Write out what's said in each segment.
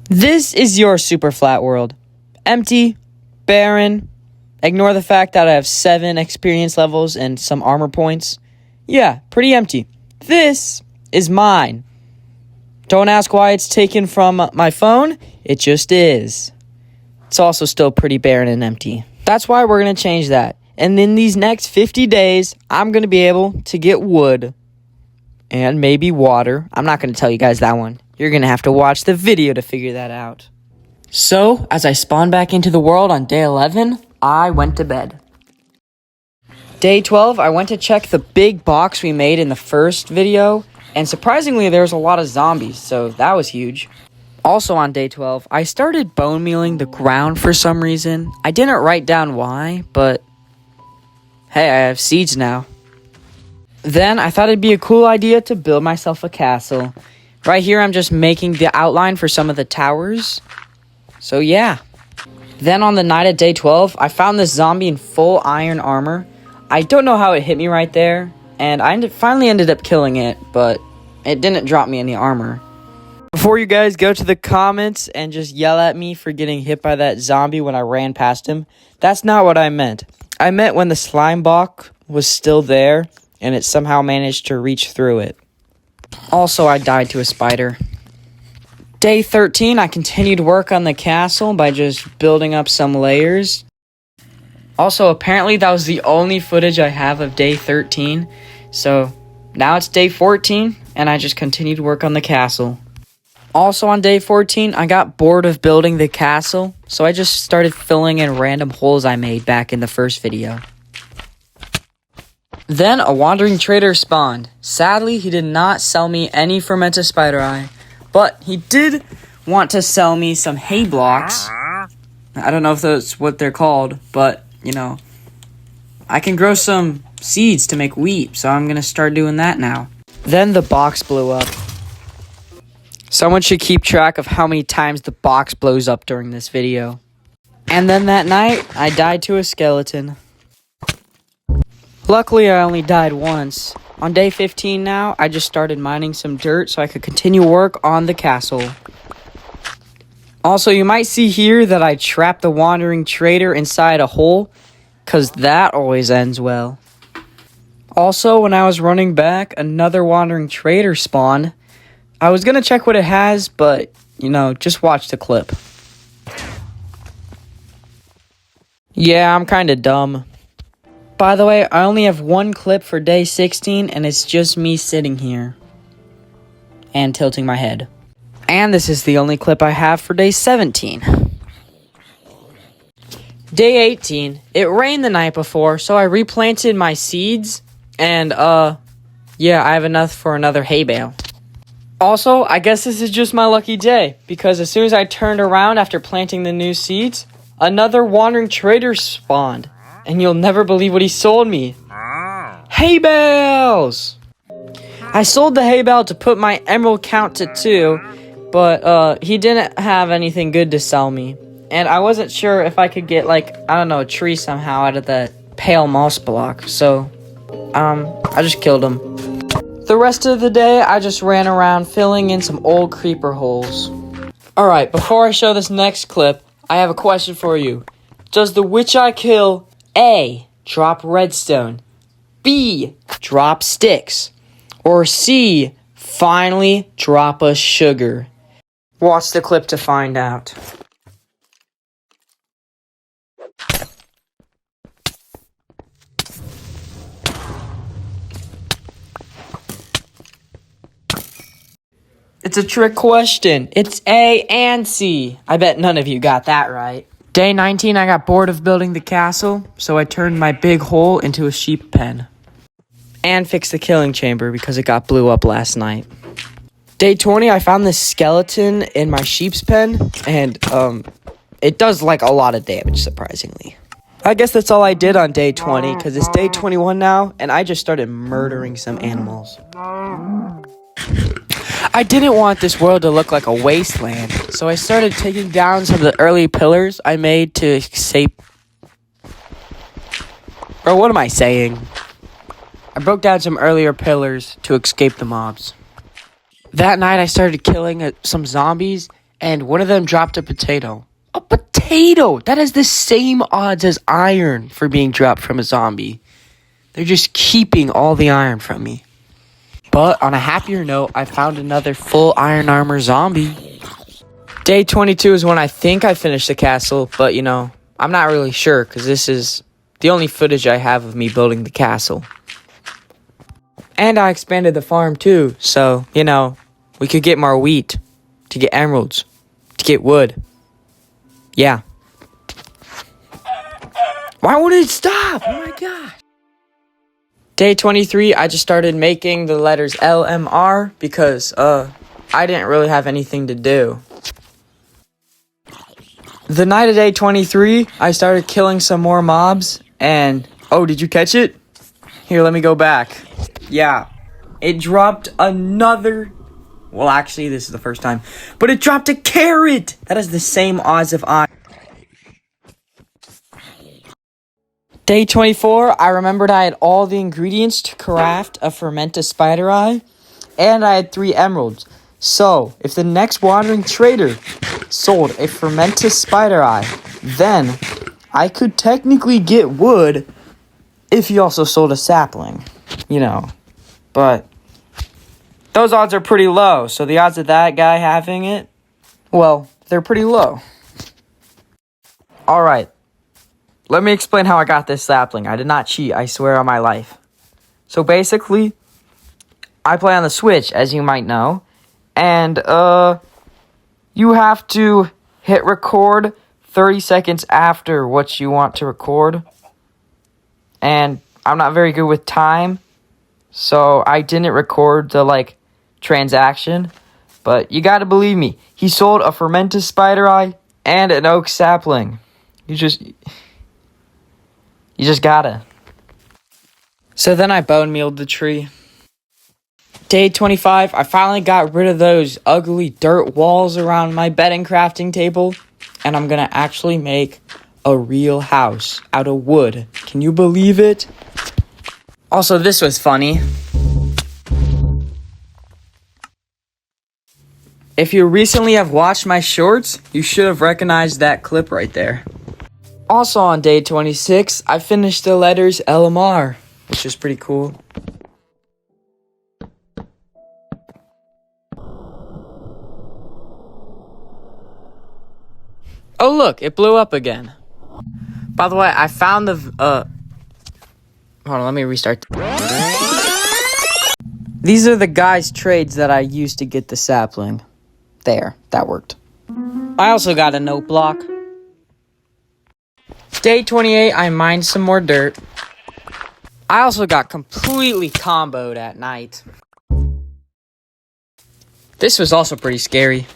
This is your super flat world. Empty, barren. Ignore the fact that I have 7 experience levels and some armor points. Yeah, pretty empty. This is mine. Don't ask why it's taken from my phone. It just is. It's also still pretty barren and empty. That's why we're going to change that. And in these next 50 days, I'm going to be able to get wood. And maybe water. I'm not going to tell you guys that one. You're going to have to watch the video to figure that out. So, as I spawned back into the world on day 11, I went to bed. Day 12, I went to check the big box we made in the first video. And surprisingly, there was a lot of zombies, so that was huge. Also on day 12, I started bone mealing the ground for some reason. I didn't write down why, but hey, I have seeds now. Then I thought it'd be a cool idea to build myself a castle. Right here, I'm just making the outline for some of the towers. So yeah. Then on the night of day 12, I found this zombie in full iron armor. I don't know how it hit me right there, and I finally ended up killing it, but it didn't drop me any armor. Before you guys go to the comments and just yell at me for getting hit by that zombie when I ran past him, that's not what I meant. I meant when the slime block was still there, and it somehow managed to reach through it. Also, I died to a spider. Day 13, I continued work on the castle by just building up some layers. Also, apparently that was the only footage I have of day 13. So, now it's day 14, and I just continued work on the castle. Also on day 14, I got bored of building the castle, so I just started filling in random holes I made back in the first video. Then a wandering trader spawned. Sadly, he did not sell me any fermented spider eye, but he did want to sell me some hay blocks. I don't know if that's what they're called, but, you know, I can grow some seeds to make wheat, so I'm going to start doing that now. Then the box blew up. Someone should keep track of how many times the box blows up during this video. And then that night, I died to a skeleton. Luckily, I only died once. On day 15 now, I just started mining some dirt so I could continue work on the castle. Also, you might see here that I trapped the wandering trader inside a hole, because that always ends well. Also, when I was running back, another wandering trader spawned. I was going to check what it has, but, you know, just watch the clip. Yeah, I'm kind of dumb. By the way, I only have one clip for day 16, and it's just me sitting here and tilting my head. And this is the only clip I have for day 17. Day 18, it rained the night before, so I replanted my seeds, and, yeah, I have enough for another hay bale. Also, I guess this is just my lucky day, because as soon as I turned around after planting the new seeds, another wandering trader spawned. And you'll never believe what he sold me. Hay bales! I sold the hay bale to put my emerald count to 2, but he didn't have anything good to sell me. And I wasn't sure if I could get, like, I don't know, a tree somehow out of the pale moss block. So, I just killed him. The rest of the day, I just ran around filling in some old creeper holes. Alright, before I show this next clip, I have a question for you. Does the witch I kill A, drop redstone, B, drop sticks, or C, finally drop us sugar? Watch the clip to find out. It's a trick question. It's A and C. I bet none of you got that right. Day 19, I got bored of building the castle, so I turned my big hole into a sheep pen. And fixed the killing chamber because it got blew up last night. Day 20, I found this skeleton in my sheep's pen, and, it does, like, a lot of damage, surprisingly. I guess that's all I did on day 20, because it's day 21 now, and I just started murdering some animals. I didn't want this world to look like a wasteland, so I started taking down some of the early pillars I made to escape. Or what am I saying? I broke down some earlier pillars to escape the mobs. That night I started killing some zombies, and one of them dropped a potato. A potato! That has the same odds as iron for being dropped from a zombie. They're just keeping all the iron from me. But on a happier note, I found another full iron armor zombie. Day 22 is when I think I finished the castle, but you know, I'm not really sure because this is the only footage I have of me building the castle. And I expanded the farm too, so, you know, we could get more wheat, to get emeralds, to get wood. Yeah. Why won't it stop? Oh my god. Day 23, I just started making the letters LMR because, I didn't really have anything to do. The night of day 23, I started killing some more mobs, and, oh, did you catch it? Here, let me go back. Yeah, it dropped another, well, actually, this is the first time, but it dropped a carrot! That is the same odds of iron. Day 24, I remembered I had all the ingredients to craft a fermented spider eye, and I had 3 emeralds. So, if the next wandering trader sold a fermented spider eye, then I could technically get wood if he also sold a sapling, you know. But those odds are pretty low, so the odds of that guy having it, well, they're pretty low. Alright. Let me explain how I got this sapling. I did not cheat, I swear on my life. So basically, I play on the Switch, as you might know. And, you have to hit record 30 seconds after what you want to record. And I'm not very good with time, so I didn't record the, transaction. But you gotta believe me, he sold a fermented spider eye and an oak sapling. You just gotta. So then I bone mealed the tree. Day 25, I finally got rid of those ugly dirt walls around my bed and crafting table. And I'm gonna actually make a real house out of wood. Can you believe it? Also, this was funny. If you recently have watched my shorts, you should have recognized that clip right there. Also on day 26, I finished the letters LMR, which is pretty cool. Oh look, it blew up again. By the way, I found the, hold on, let me restart. These are the guys' trades that I used to get the sapling. There, that worked. I also got a note block. Day 28, I mined some more dirt. I also got completely comboed at night. This was also pretty scary.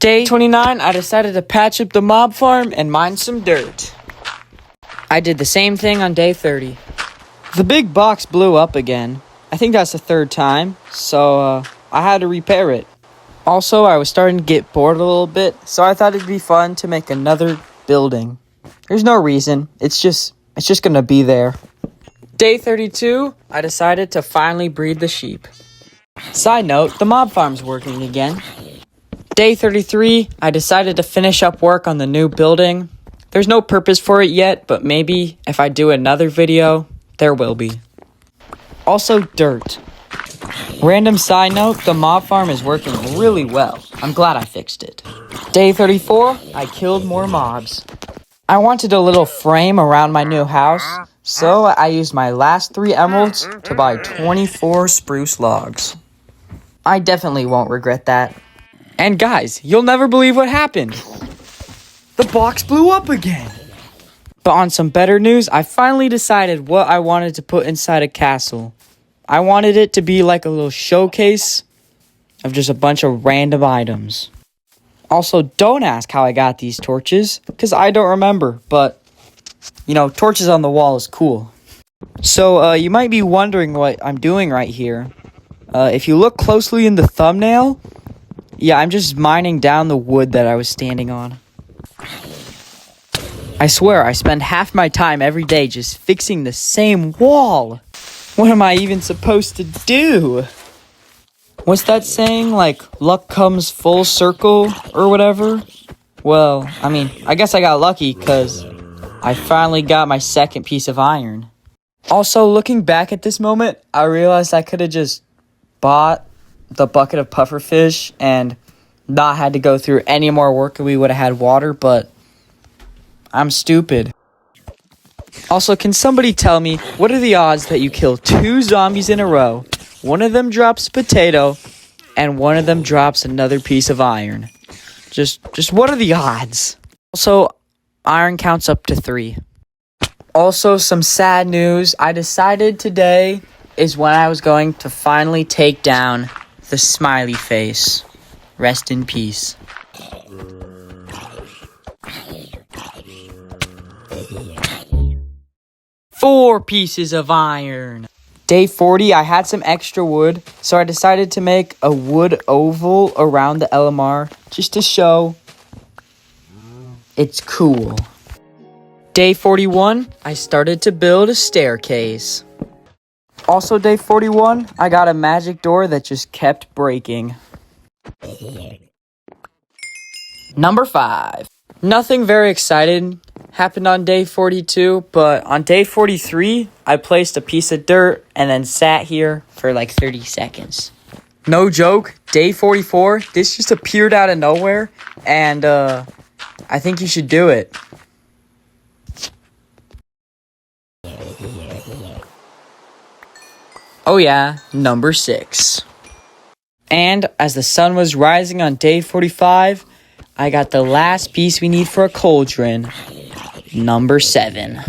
Day 29, I decided to patch up the mob farm and mine some dirt. I did the same thing on day 30. The big box blew up again. I think that's the 3rd time, so I had to repair it. Also, I was starting to get bored a little bit, so I thought it'd be fun to make another building. There's no reason, it's just gonna be there. Day 32, I decided to finally breed the sheep. Side note, the mob farm's working again. Day 33, I decided to finish up work on the new building. There's no purpose for it yet, but maybe if I do another video, there will be. Also, dirt. Random side note, the mob farm is working really well. I'm glad I fixed it. Day 34, I killed more mobs. I wanted a little frame around my new house, so I used my last 3 emeralds to buy 24 spruce logs. I definitely won't regret that. And guys, you'll never believe what happened. The box blew up again. But on some better news, I finally decided what I wanted to put inside a castle. I wanted it to be like a little showcase of just a bunch of random items. Also, don't ask how I got these torches, because I don't remember, but, you know, torches on the wall is cool. So, you might be wondering what I'm doing right here. If you look closely in the thumbnail, yeah, I'm just mining down the wood that I was standing on. I swear, I spend half my time every day just fixing the same wall. What am I even supposed to do? What's that saying? Like, luck comes full circle or whatever? Well, I mean, I guess I got lucky because I finally got my second piece of iron. Also, looking back at this moment, I realized I could have just bought the bucket of pufferfish and not had to go through any more work and we would have had water, but I'm stupid. Also, can somebody tell me, what are the odds that you kill 2 zombies in a row, one of them drops a potato, and one of them drops another piece of iron? Just what are the odds? Also, iron counts up to 3. Also, some sad news. I decided today is when I was going to finally take down the smiley face. Rest in peace. Four pieces of iron. Day 40, I had some extra wood, so I decided to make a wood oval around the LMR just to show it's cool. Day 41, I started to build a staircase. Also, day 41, I got a magic door that just kept breaking. Number 5. Nothing very exciting happened on day 42, but on day 43, I placed a piece of dirt and then sat here for like 30 seconds. No joke, day 44, this just appeared out of nowhere, and I think you should do it. Oh yeah, number 6. And as the sun was rising on day 45, I got the last piece we need for a cauldron. Number 7.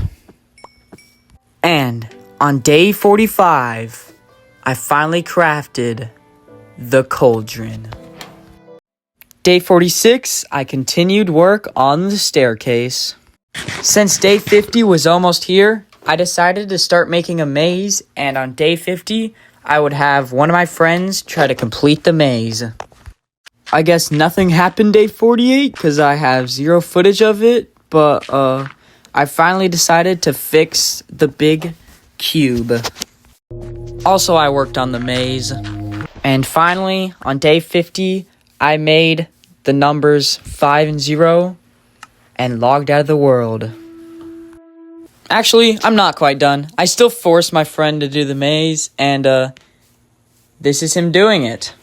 And on day 45, I finally crafted the cauldron. Day 46, I continued work on the staircase. Since day 50 was almost here, I decided to start making a maze, and on day 50, I would have one of my friends try to complete the maze. I guess nothing happened day 48 because I have 0 footage of it, but I finally decided to fix the big cube. Also, I worked on the maze. And finally, on day 50, I made the numbers 5 and 0 and logged out of the world. Actually, I'm not quite done. I still forced my friend to do the maze, and this is him doing it.